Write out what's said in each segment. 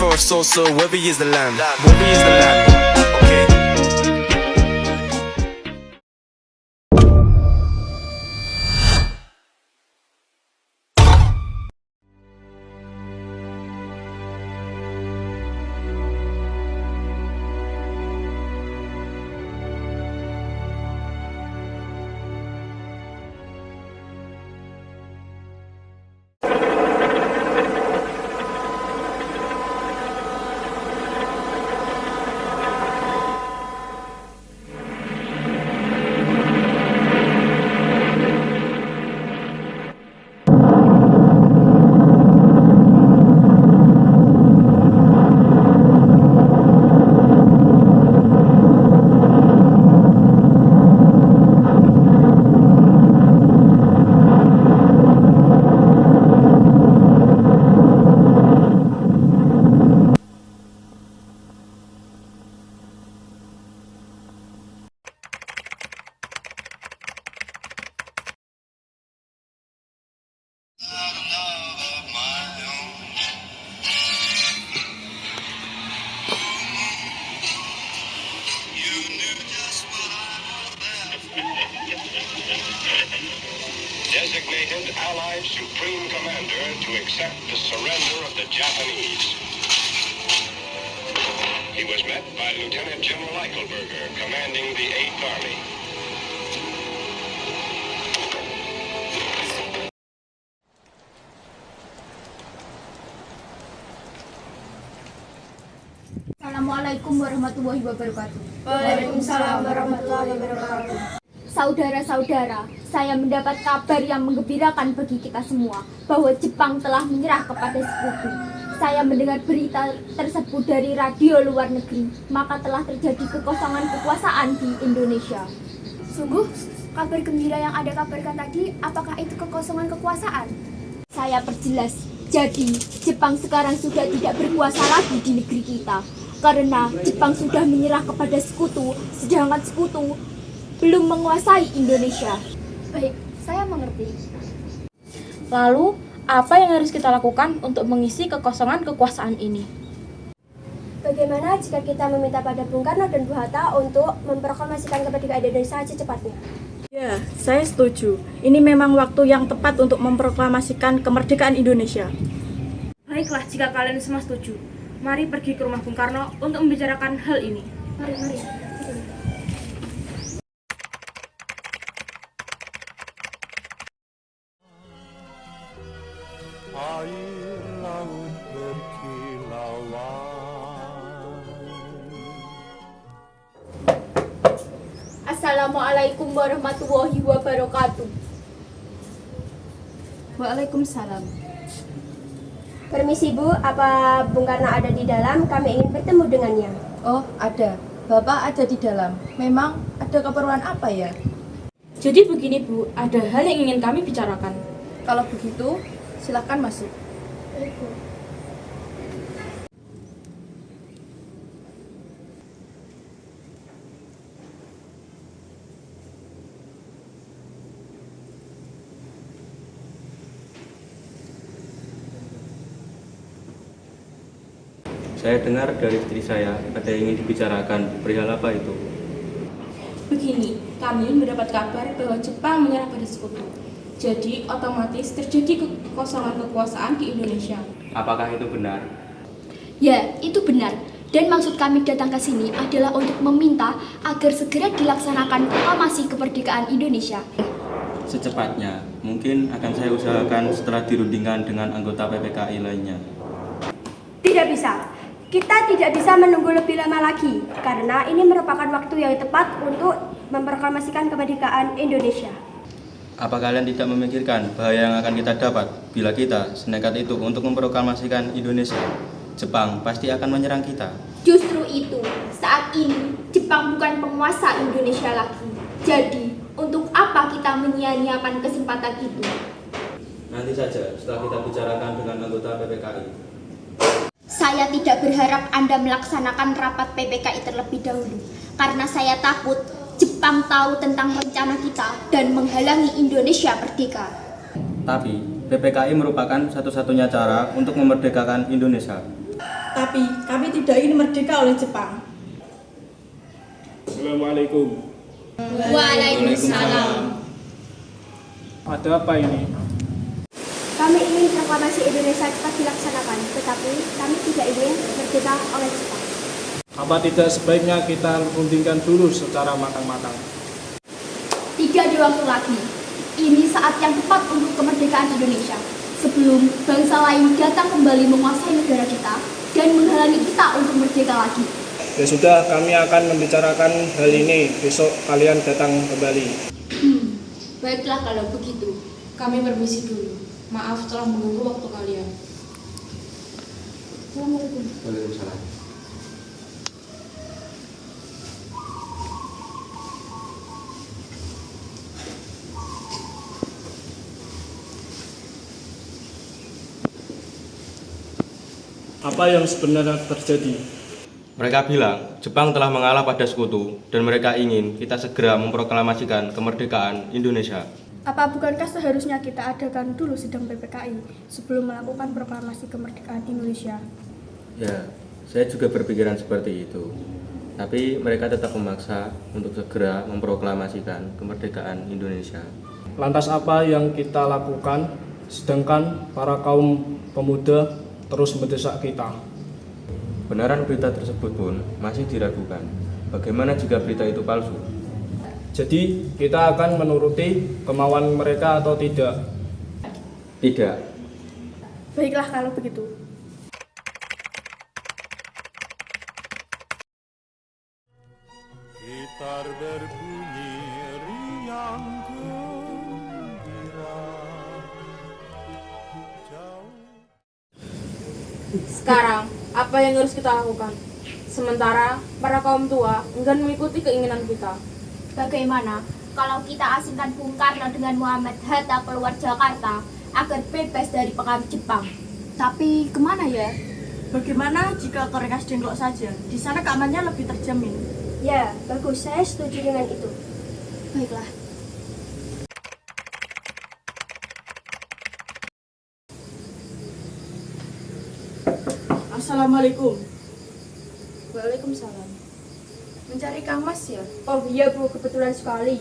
for a soul, so worthy is the lamb. Worthy is the lamb. Okay. Designated Allied Supreme Commander to accept the surrender of the Japanese. He was met by Lieutenant General Eichelberger, commanding the 8th Army. Assalamualaikum warahmatullahi wabarakatuh. Waalaikumsalam warahmatullahi wabarakatuh. Saudara-saudara, saya mendapat kabar yang menggembirakan bagi kita semua bahwa Jepang telah menyerah kepada sekutu. Saya mendengar berita tersebut dari radio luar negeri, maka telah terjadi kekosongan kekuasaan di Indonesia. Sungguh, kabar gembira yang Anda kabarkan tadi, apakah itu kekosongan kekuasaan? Saya perjelas, jadi Jepang sekarang sudah tidak berkuasa lagi di negeri kita. Karena Jepang sudah menyerah kepada sekutu, sedangkan sekutu belum menguasai Indonesia. Baik, saya mengerti. Lalu, apa yang harus kita lakukan untuk mengisi kekosongan kekuasaan ini? Bagaimana jika kita meminta pada Bung Karno dan Bung Hatta untuk memproklamasikan kemerdekaan Indonesia secepatnya? Ya, saya setuju. Ini memang waktu yang tepat untuk memproklamasikan kemerdekaan Indonesia. Baiklah, jika kalian semua setuju, mari pergi ke rumah Bung Karno untuk membicarakan hal ini. Mari. Air laut berkilauan. Assalamualaikum warahmatullahi wabarakatuh. Waalaikumsalam. Permisi Bu, apa Bung Karno ada di dalam? Kami ingin bertemu dengannya. Oh, ada. Bapak ada di dalam. Memang ada keperluan apa ya? Jadi begini Bu, ada hal yang ingin kami bicarakan. Kalau begitu, silakan masuk. Saya dengar dari istri saya ada yang ingin dibicarakan. Perihal apa itu? Begini, kami mendapat kabar bahwa Jepang menyerah pada sekutu. Jadi, otomatis terjadi kekosongan kekuasaan di Indonesia. Apakah itu benar? Ya, itu benar. Dan maksud kami datang ke sini adalah untuk meminta agar segera dilaksanakan proklamasi kemerdekaan Indonesia. Secepatnya, mungkin akan saya usahakan setelah dirundingkan dengan anggota PPKI lainnya. Tidak bisa. Kita tidak bisa menunggu lebih lama lagi, karena ini merupakan waktu yang tepat untuk memproklamasikan kemerdekaan Indonesia. Apa kalian tidak memikirkan bahaya yang akan kita dapat bila kita senekat itu untuk memproklamasikan Indonesia? Jepang pasti akan menyerang kita. Justru itu, saat ini Jepang bukan penguasa Indonesia lagi. Jadi, untuk apa kita menyia-nyiakan kesempatan itu? Nanti saja setelah kita bicarakan dengan anggota PPKI. Saya tidak berharap Anda melaksanakan rapat PPKI terlebih dahulu, karena saya takut Jepang tahu tentang rencana kita dan menghalangi Indonesia merdeka. Tapi, PPKI merupakan satu-satunya cara untuk memerdekakan Indonesia. Tapi kami tidak ingin merdeka oleh Jepang. Assalamualaikum. Waalaikumsalam. Ada apa ini? Kami ingin proklamasi Indonesia cepat dilaksanakan, tetapi kami tidak ingin merdeka oleh Jepang. Apa tidak sebaiknya kita rundingkan dulu secara matang-matang? Tidak ada waktu lagi. Ini saat yang tepat untuk kemerdekaan Indonesia. Sebelum bangsa lain datang kembali menguasai negara kita dan menghalangi kita untuk merdeka lagi. Ya sudah, kami akan membicarakan hal ini. Besok kalian datang kembali. Baiklah kalau begitu. Kami permisi dulu. Maaf telah mengganggu waktu kalian. Waalaikumsalam. Apa yang sebenarnya terjadi? Mereka bilang Jepang telah mengalah pada sekutu dan mereka ingin kita segera memproklamasikan kemerdekaan Indonesia. Apa bukankah seharusnya kita adakan dulu sidang PPKI sebelum melakukan proklamasi kemerdekaan Indonesia? Ya, saya juga berpikiran seperti itu. Tapi mereka tetap memaksa untuk segera memproklamasikan kemerdekaan Indonesia. Lantas apa yang kita lakukan sedangkan para kaum pemuda terus mendesak kita? Kebenaran berita tersebut pun masih diragukan. Bagaimana jika berita itu palsu? Jadi kita akan menuruti kemauan mereka atau tidak? Tidak. Baiklah kalau begitu. Gitar berbunyi riang gembira. Sekarang, apa yang harus kita lakukan? Sementara para kaum tua enggan mengikuti keinginan kita. Bagaimana kalau kita asingkan Bung Karno dengan Muhammad Hatta keluar Jakarta agar bebas dari pengaruh Jepang? Tapi kemana ya? Bagaimana jika ke Rengas Dengklok saja? Di sana keamanannya lebih terjamin. Ya, bagus. Saya setuju dengan itu. Baiklah. Assalamualaikum. Waalaikumsalam. Mencari Kang Mas ya? Oh iya Bu, kebetulan sekali.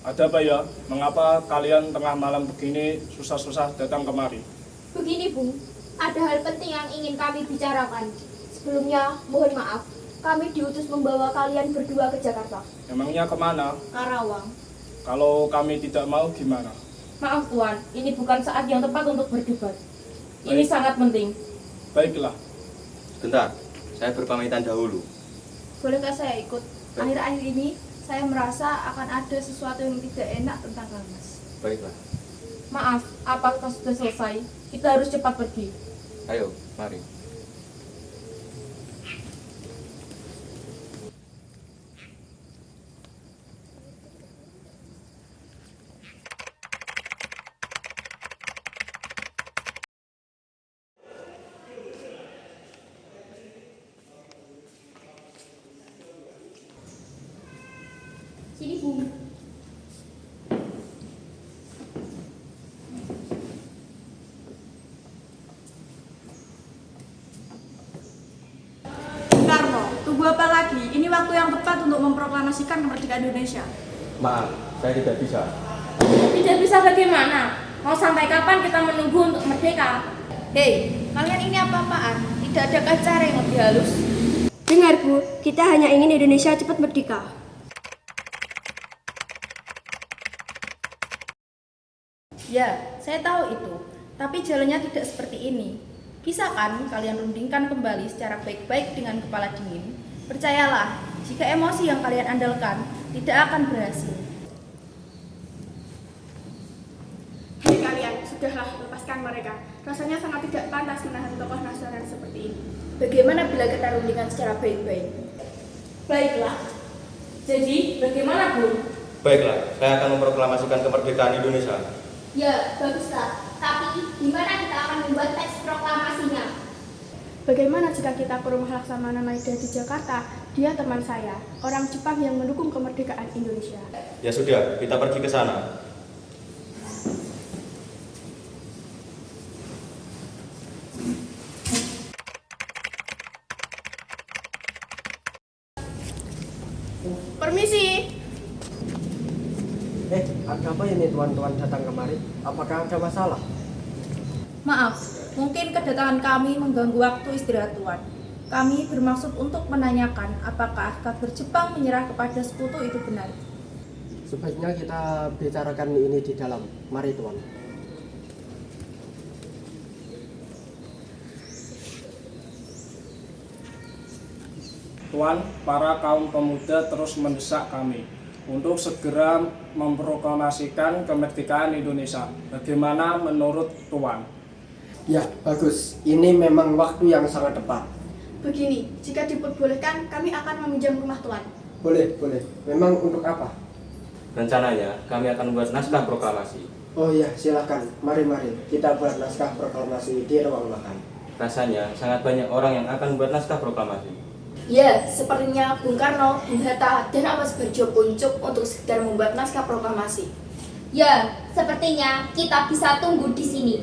Ada apa ya? Mengapa kalian tengah malam begini susah-susah datang kemari? Begini Bung, ada hal penting yang ingin kami bicarakan. Sebelumnya, mohon maaf, kami diutus membawa kalian berdua ke Jakarta. Emangnya kemana? Karawang. Kalau kami tidak mau gimana? Maaf Tuan, ini bukan saat yang tepat untuk berdebat. Ini sangat penting. Baiklah. Bentar, saya berpamitan dahulu. Bolehkah saya ikut? Akhir-akhir ini saya merasa akan ada sesuatu yang tidak enak tentang Kang Mas. Baiklah. Maaf, apakah sudah selesai? Kita harus cepat pergi. Ayo, mari. Sini Bung. Bung Karno, tunggu apa lagi? Ini waktu yang tepat untuk memproklamasikan kemerdekaan Indonesia. Maaf, saya tidak bisa. Tidak bisa bagaimana? Mau sampai kapan kita menunggu untuk merdeka? Hei, kalian ini apa-apaan? Tidak adakah cara yang lebih halus? Dengar Bu, kita hanya ingin Indonesia cepat merdeka. Ya, saya tahu itu. Tapi jalannya tidak seperti ini. Bisa kan kalian rundingkan kembali secara baik-baik dengan kepala dingin? Percayalah, jika emosi yang kalian andalkan tidak akan berhasil. Hei kalian, sudahlah lepaskan mereka. Rasanya sangat tidak pantas menahan tokoh nasional seperti ini. Bagaimana bila kita rundingkan secara baik-baik? Baiklah. Jadi, bagaimana Bu? Baiklah, saya akan memproklamasikan kemerdekaan Indonesia. Ya, baguslah. Tapi di mana kita akan membuat teks proklamasinya? Bagaimana jika kita ke rumah Laksamana Maeda di Jakarta? Dia teman saya, orang Jepang yang mendukung kemerdekaan Indonesia. Ya sudah, kita pergi ke sana. Permisi. Ada apa ini tuan-tuan datang kemari? Apakah ada masalah? Maaf, mungkin kedatangan kami mengganggu waktu istirahat Tuan. Kami bermaksud untuk menanyakan apakah kabar Jepang menyerah kepada sekutu itu benar. Sebaiknya kita bicarakan ini di dalam. Mari tuan. Tuan, para kaum pemuda terus mendesak kami untuk segera memproklamasikan kemerdekaan Indonesia. Bagaimana menurut Tuan? Ya, bagus. Ini memang waktu yang sangat tepat. Begini, jika diperbolehkan, kami akan meminjam rumah Tuan. Boleh. Memang untuk apa? Rencananya, kami akan membuat naskah proklamasi. Oh ya, silakan. Mari. Kita buat naskah proklamasi di ruang makan. Rasanya sangat banyak orang yang akan membuat naskah proklamasi. Ya, sepertinya Bung Karno, Bung Hatta, dan Ahmad Subarjo Puncuk untuk sekedar membuat naskah proklamasi. Ya, sepertinya kita bisa tunggu di sini.